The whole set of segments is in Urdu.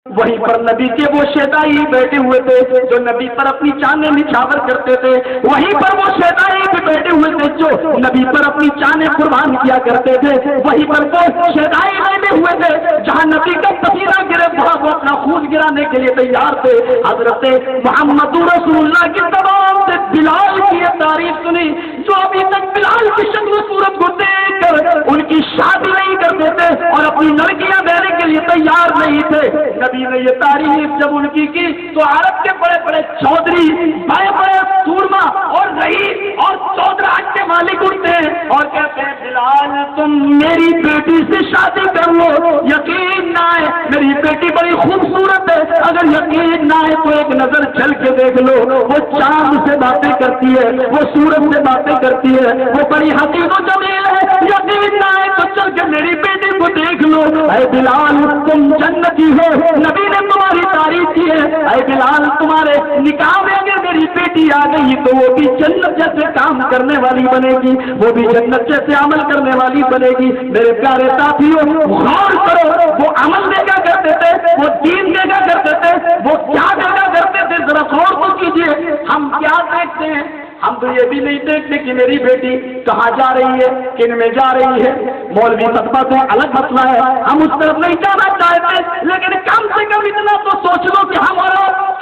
وہیں پر نبی کے وہ شیدائی بیٹھے ہوئے تھے جو نبی پر اپنی جانیں نچھاور کرتے تھے، وہیں پر وہ شیدائی بھی بیٹھے ہوئے تھے جو نبی پر اپنی جانیں قربان کیا کرتے تھے، وہیں پر وہ شیدائی بیٹھے ہوئے تھے جہاں نبی کا پسینہ گرے وہاں وہ اپنا خون گرانے کے لیے تیار تھے۔ حضرت محمد رسول اللہ کی زبان سے بلال کی یہ تعریف سنی جو ابھی تک بلال کی شکل و صورت کو دیکھ کر ان کی شادی نہیں کرتے تھے اور اپنی لڑکیاں دینے کے لیے تیار نہیں تھے۔ نبی نے یہ تعریف جب ان کی تو عرب کے بڑے بڑے چودھری، بڑے بڑے سورما اور رئیس اور چودراج کے مالک اٹھتے ہیں اور کہتے ہیں بلال تم میری بیٹی سے شادی کر لو، یقین نہ آئے میری بیٹی بڑی خوبصورت ہے، اگر یقین نہ آئے تو ایک نظر چل کے دیکھ لو، وہ چاند سے باتیں کرتی ہے، وہ سورج سے باتیں کرتی ہے، وہ بڑی حسین و جمیل ہے، یقین نہ آئے تو چل کے میری بیٹی کو دیکھ لو۔ اے بلال تم جنتی ہو، نبی نے تمہاری تعریف کی ہے، اے بلال تمہارے نکاح میں اگر میری بیٹی آ گئی تو وہ بھی جنت جیسے کام کرنے والی بنے گی، وہ بھی جنت جیسے عمل کرنے والی بنے گی۔ میرے پیارے ساتھیوں غور کرو، وہ عمل دیکھا کرتے تھے، وہ دین دیکھا کرتے تھے، وہ کیا دیکھا کرتے تھے، ذرا غور تو کیجیے۔ ہم کیا دیکھتے ہیں؟ ہم تو یہ بھی نہیں دیکھتے کہ میری بیٹی کہاں جا رہی ہے، کن میں جا رہی ہے، مولوی فتویٰ تو الگ مسئلہ ہے، ہم اس طرف نہیں جانا چاہتے، لیکن کم سے کم اتنا تو سوچ لو کہ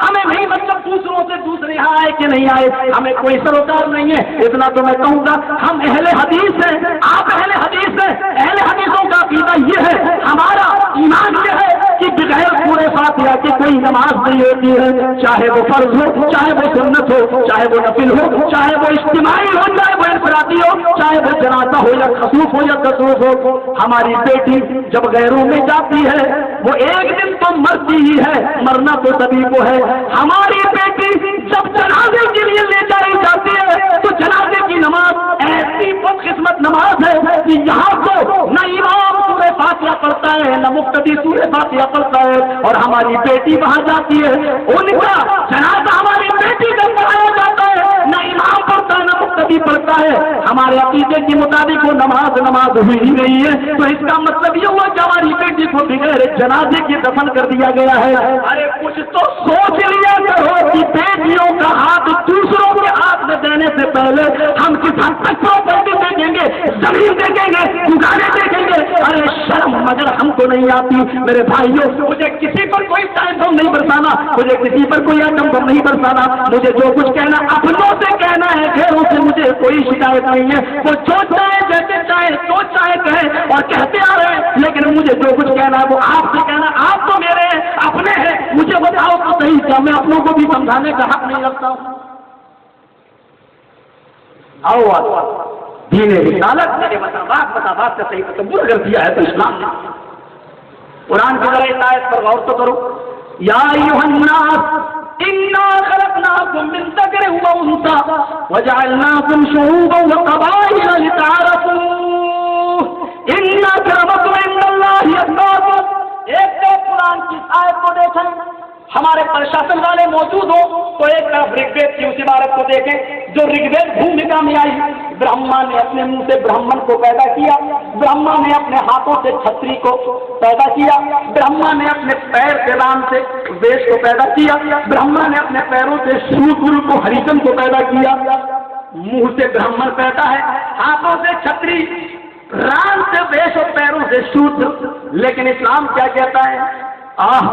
ہمیں نہیں مطلب دوسروں سے دوسرے یہاں آئے کہ نہیں آئے، ہمیں کوئی سروکار نہیں ہے۔ اتنا تو میں کہوں گا ہم اہل حدیث ہیں، آپ اہل حدیث ہیں، اہل حدیثوں کا عقیدہ یہ ہے، ہمارا ایمان یہ ہے کہ بغیر پورے فاتحہ کے کوئی نماز نہیں ہوتی ہے، چاہے وہ فرض ہو، چاہے وہ سنت ہو، چاہے وہ نفل ہو، چاہے وہ اجتماعی ہو، چاہے وہ انفرادی ہو، چاہے وہ جنازہ ہو یا خصوص ہو یا تصوف ہو۔ ہماری بیٹی جب غیروں میں جاتی ہے وہ ایک دن تو مرتی ہی ہے، مرنا تو سبھی کو ہے۔ ہماری بیٹی جب جنازے کے لیے لے جائی جاتی ہے تو جنازے کی نماز ایسی بدقسمت نماز ہے کہ یہاں کو نہ امام سورہ فاتحہ پڑھتا ہے نہ مقتدی سورہ فاتحہ پڑھتا ہے، اور ہماری بیٹی وہاں جاتی ہے، ان کا جنازہ ہماری بیٹی کا پڑھایا جاتا ہے، نہ امام پڑھتا ہے نہ مقتدی پڑھتا ہے۔ ہمارے عقیدے کے مطابق وہ نماز ہوئی ہی نہیں ہے، تو اس کا مطلب یہ ہوا کہ ہماری بیٹی کو بغیر جنازے کے دفن کر دیا گیا ہے۔ ارے کچھ تو سوچ لیا کرو کہ بیٹیوں کا ہاتھ دوسروں کے ہاتھ میں دینے سے پہلے ہم کس حد تک پراپرٹی دیکھیں گے، زمین دیکھیں گے، دکانیں دیکھیں گے۔ ارے شرم مگر ہم کو نہیں آتی میرے بھائیوں، مجھے کسی پر کوئی ٹائم بم نہیں برسانا، مجھے کسی پر کوئی ایٹم بم نہیں برسانا، مجھے جو کچھ کہنا اپنوں سے کہنا ہے، غیروں سے مجھے کوئی شکایت نہیں ہے۔ وہ جو چاہے جیسے چاہے جو چاہے کہیں اور کہتے آ رہے ہیں، لیکن مجھے جو کچھ کہنا ہے وہ آپ سے کہنا، آپ تو میرے اپنے ہیں، مجھے بتاؤ تو صحیح، کیا میں اپنوں کو بھی سمجھانے کا حق نہیں رکھتا ہوں؟ آؤ دین رسالت میرے بات کا صحیح تصور کر دیا ہے تو اسلام نے۔ قرآن کی ذرا اس آیت پر غور تو کرو، یا ایھا الناس انا خلقناکم من ذکر و انثی وجعلناکم شعوبا وقبائل لتعارفوا ان اکرمکم عند اللہ اتقاکم۔ ایک تو قرآن کی آیت کو دیکھیں، ہمارے پرشاسن والے موجود ہوں تو ایک طرف رگ وید کی اس عبارت کو دیکھیں جو رگ وید بھومکا میں آئی۔ برہما نے اپنے منہ سے برہمن کو پیدا کیا، برہما نے اپنے ہاتھوں سے چھتری کو پیدا کیا، برہما نے اپنے پیر کے رام سے ویش کو پیدا کیا، برہما نے اپنے پیروں سے شودر کو ہریجن کو پیدا کیا۔ منہ سے برہمن پیدا ہے، ہاتھوں سے چھتری، رام سے ویش اور پیروں سے شودر۔ لیکن اسلام کیا کہتا ہے؟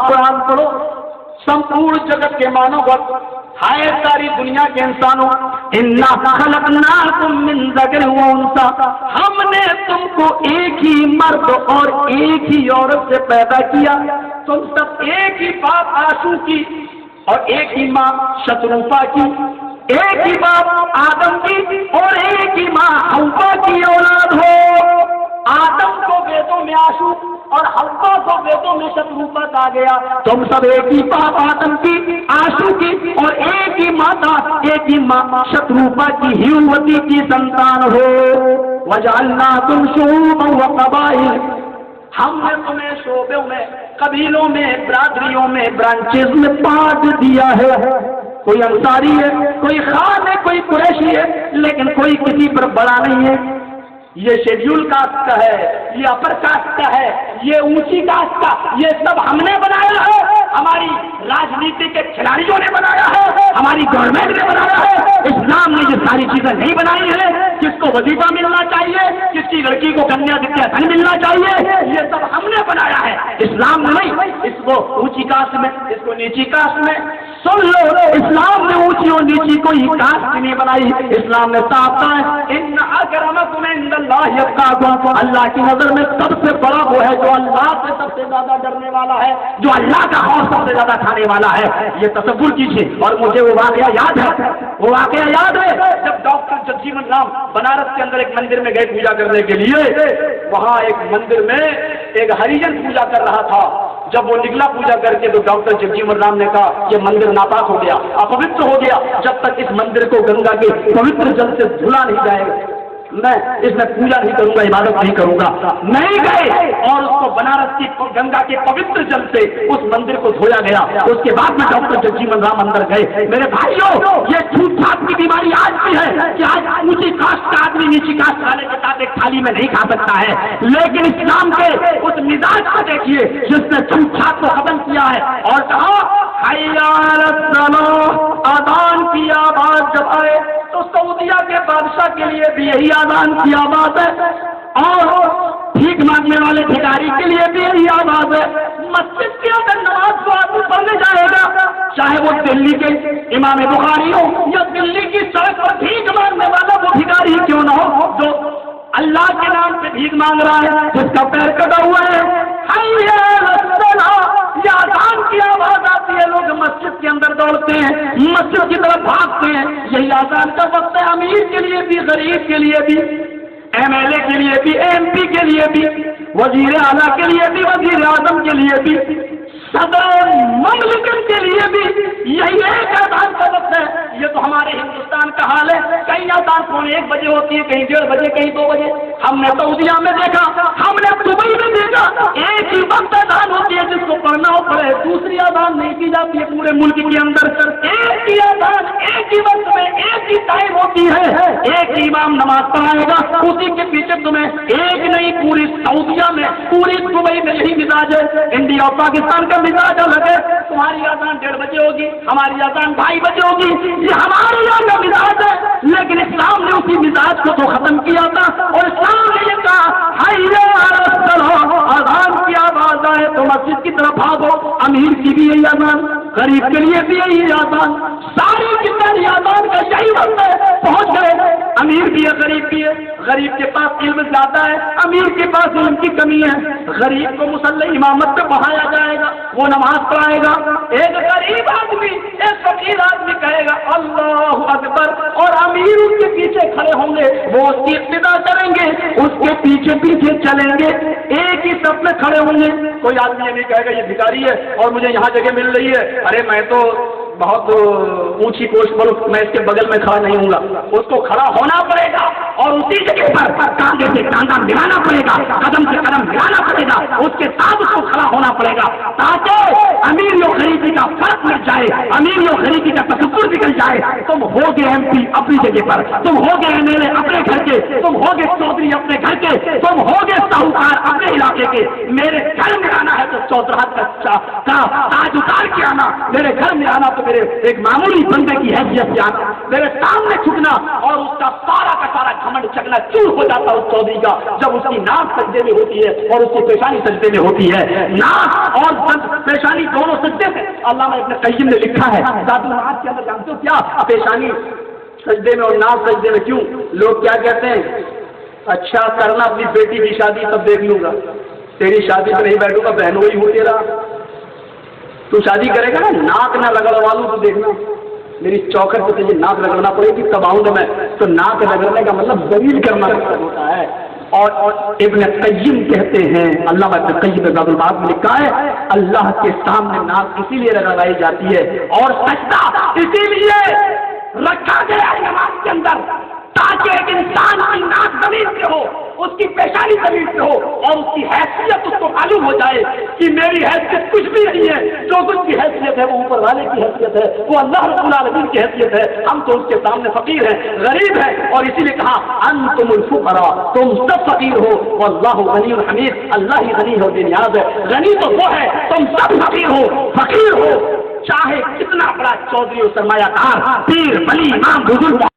قرآن پڑھو، سمپورن جگت کے مانو وقت ہائے ساری دنیا کے انسانوں، انا خلقناکم من ذکر و انثی، ہم نے تم کو ایک ہی مرد اور ایک ہی عورت سے پیدا کیا، تم سب ایک ہی باپ آشو کی اور ایک ہی ماں شتروپا کی، ایک ہی باپ آدم کی اور ایک ہی ماں حوا کی اولاد ہو۔ آدم کو ویدوں میں آشو اور حوا کو ویدوں میں شتروپا کہا گیا، تم سب ایک ہی باپ آدم کی، آشو کی اور ایک ہی ماتا، ایک ہی ماں شتروپا کی ہیوتی کی سنتان ہو۔ وجعلناکم شعوبا وقبائل، ہم نے تمہیں شعبوں میں، قبیلوں میں، برادریوں میں، برانچز میں بانٹ دیا ہے۔ کوئی انصاری ہے، کوئی خان ہے، کوئی قریشی ہے، لیکن کوئی کسی پر بڑا نہیں ہے۔ یہ شیڈیول کاسٹ کا ہے، یہ اپر کاسٹ کا ہے، یہ اونچی کاسٹ کا، یہ سب ہم نے بنایا ہے۔ ہماری راجنیتی کے کھلاڑیوں نے بنایا ہے، ہماری گورنمنٹ نے بنایا ہے۔ اسلام نے یہ ساری چیزیں نہیں بنائی ہیں۔ کس کو وظیفہ ملنا چاہیے، کس کی لڑکی کو کنیا ودیا دھن ملنا چاہیے، یہ سب ہم نے بنایا ہے، اسلام نے نہیں۔ اس کو اونچی کاسٹ میں، اس کو نیچی کاسٹ میں، سن لو، اسلام نے اونچی اور نیچی کوئی کاسٹ نہیں بنائی۔ اسلام نے صاف کہا ہے ان اکرمکم عند اللہ اتقاکم، اللہ کی نظر میں سب سے بڑا وہ ہے جو اللہ سے سب سے زیادہ ڈرنے والا ہے، جو اللہ کا خوف سب سے زیادہ کھانے والا ہے۔ یہ تصور کیجیے۔ اور مجھے وہ واقعہ یاد ہے، وہ واقعہ یاد ہے جب ڈاکٹر جگجیون رام بنارس کے اندر ایک مندر میں گئے پوجا کرنے کے لیے، وہاں ایک مندر میں ایک ہریجن پوجا کر رہا تھا۔ جب وہ نکلا پوجا کر کے تو ڈاکٹر جگجیون رام نے کہا یہ مندر ناپاک ہو گیا، اپوتر ہو گیا، جب تک اس مندر کو گنگا کے پوتر جل سے دھلا نہیں جائے گا میں اس میں پوجا نہیں کروں گا، عبادت نہیں کروں گا۔ نہیں گئے اور اس کو بنارس کی گنگا کے پوتر جل سے اس مندر کو دھویا گیا۔ اس کے بعد میں ڈاکٹر جگجیون رام اندر گئے۔ میرے بھائیوں، یہ چھوٹ چھاٹ کی بیماری آج بھی ہے کہ آج اونچی کاسٹ کا آدمی نیچی کاسٹ والے کے ساتھ ایک تھالی میں نہیں کھا سکتا ہے، لیکن اسلام کے اس مزاج کو دیکھیے جس نے چھوٹ چھاٹ کو ختم کیا ہے اور کہا حی علی الصلاۃ، اذان کی آواز جب آئے تو سعودیہ کے بادشاہ کے لیے بھی یہی آزان کی آواز ہے اور بھیک مانگنے والے بھکاری کے لیے بھی یہی آواز ہے۔ مسجد کے اندر نماز کو آدمی پڑھنے جائے گا، چاہے وہ دلی کے امام بخاری ہو یا دلی کی سڑک پر بھیک مانگنے والا وہ بھکاری کیوں نہ ہو جو اللہ کے نام سے بھیک مانگ رہا ہے، جس کا پیر کٹا ہوا ہے۔ حی علی الصلاۃ، یہ آزان کی آواز آتی ہے، لوگ مسجد کے اندر دوڑتے ہیں، مسجد کی طرف بھاگتے ہیں۔ یہی آزان کا وقت ہے، امیر کے لیے بھی، غریب کے لیے بھی، ایم ایل اے کے لیے بھی، ایم پی کے لیے بھی، وزیر اعلیٰ کے لیے بھی، وزیر اعظم کے لیے بھی، صدر مملکت کے لیے بھی یہی ایک آزان کا وقت ہے۔ یہ تو ہمارے ہندوستان کا حال ہے، کہیں آزان پونے 1 بجے ہوتی ہے، کہیں 1:30 بجے، کہیں 2 بجے۔ ہم نے سعودیہ میں دیکھا، ہم نے دبئی میں دیکھا، ایک ہی وقت آزان ہوتی ہے، جس کو پڑھنا ہو پڑے، دوسری آزان نہیں کی جاتی ہے پورے ملک کے اندر۔ ایک ہی آزان ایک ہی وقت میں ایک ہی ٹائم ہوتی ہے، ایک ہی امام نماز پڑھائے گا، اسی کے پیچھے تمہیں ایک نہیں پوری سعودیہ میں، پوری دبئی میں یہی مزاج ہے۔ انڈیا اور پاکستان کا مزاج الگ ہے، تمہاری آزان 1:30 بجے ہوگی، ہماری آزان 2:30 بجے ہوگی، یہ ہمارے یہاں کا مزاج ہے۔ لیکن اسلام نے اسی مزاج کو تو ختم کیا تھا اور اسلام نے یہ کہا حی علی الصلاۃ، اذان کی آواز آئے تو مسجد کی طرف بھاگو۔ امیر کی بھی یہی آزان، غریب کے لیے بھی یہی آزان، ساری کی آزان کا یہی وقت ہے۔ پہنچ گئے، امیر بھی ہے، غریب بھی ہے، غریب کے پاس علم زیادہ ہے، امیر کے پاس علم کی کمی ہے۔ غریب کو مصلی امامت پہ پڑھایا جائے گا، وہ نماز پڑھائے گا، ایک غریب آدمی ایک فقیر آدمی کہے گا اللہ اکبر، اور امیر اس کے پیچھے کھڑے ہوں گے، وہ اس کی اقتدا کریں گے، اس کے پیچھے پیچھے چلیں گے، ایک ہی صف میں کھڑے ہوں گے۔ کوئی آدمی یہ نہیں کہے گا یہ بھکاری ہے اور مجھے یہاں جگہ مل رہی ہے، ارے میں تو بہت اونچی پوسٹ پر میں اس کے بغل میں کھڑا نہیں ہوں گا۔ اس کو کھڑا ہونا پڑے گا اور اسی جگہ پر کاندھے سے کاندھا ملانا پڑے گا، قدم سے قدم ملانا پڑے گا، اس کے ساتھ اس کو کھڑا ہونا پڑے گا تاکہ امیر و غریبی کا فرق مٹ جائے، امیر و غریبی کا تصور نکل جائے۔ تم ہو گے ایم پی اپنی جگہ پر، تم ہو گے ایم ایل اے اپنے گھر کے، تم ہو گے چودھری اپنے گھر کے، تم ہو گے ساہوکار اپنے علاقے کے۔ میرے گھر میں آنا ہے تو چودراہٹ کا تاج اتار کے آنا، میرے گھر میں آنا تو میرے ایک معمولی بندے کی حیثیت سے آنا، میرے سامنے جھکنا، اور اس کا سارا گھمنڈ چکنا چور ہو جاتا اس چودھری کا جب اس کی ناک سجدے میں ہوتی ہے اور اس کی پیشانی سجدے میں ہوتی ہے۔ ناک اور پیشانی دونوں سجدے سے، علامہ ابن قیم نے لکھا ہے زاد المعاد کے اندر، جانتے ہو کیا پیشانی سجدے میں اور ناک سجدے میں کیوں؟ لوگ کیا کہتے ہیں، اچھا کرنا اپنی بیٹی کی شادی تب دیکھ لوں گا، تیری شادی میں نہیں بیٹھوں گا، بہن وہی ہو تیرا، تو شادی کرے گا نا ناک نہ رگڑوا لوں تو دیکھنا میری چوکھٹ پہ تجھے ناک رگڑنا پڑے گی تب آؤں گا میں۔ تو ناک رگڑنے کا مطلب ذلیل کرنا ہوتا ہے۔ اور ابن قیم کہتے ہیں، علامہ ابن قیم زاد المعاد میں لکھا ہے اللہ کے سامنے ناک اسی لیے رگڑائی جاتی ہے اور سجدہ اسی لیے رکھا گیا ہے نماز کے اندر تاکہ ایک انسان کی ناک زمین پہ ہو، اس کی پیشانی زمین پہ ہو، اور اس کی حیثیت اس کو معلوم ہو جائے کہ میری حیثیت کچھ بھی نہیں ہے، جو کچھ کی حیثیت ہے وہ اوپر والے کی حیثیت ہے، وہ اللہ رب العالمین کی حیثیت ہے، ہم تو اس کے سامنے فقیر ہیں، غریب ہیں، اور اسی لیے کہا انتم الفقراء، تم سب فقیر ہو، واللہ غنی حمید، اللہ ہی غنی ہو بے نیاز ہے، غنی تو وہ ہے، تم سب فقیر ہو، چاہے کتنا بڑا چودھری و سرمایہ کار، پیر ولی امام بزرگ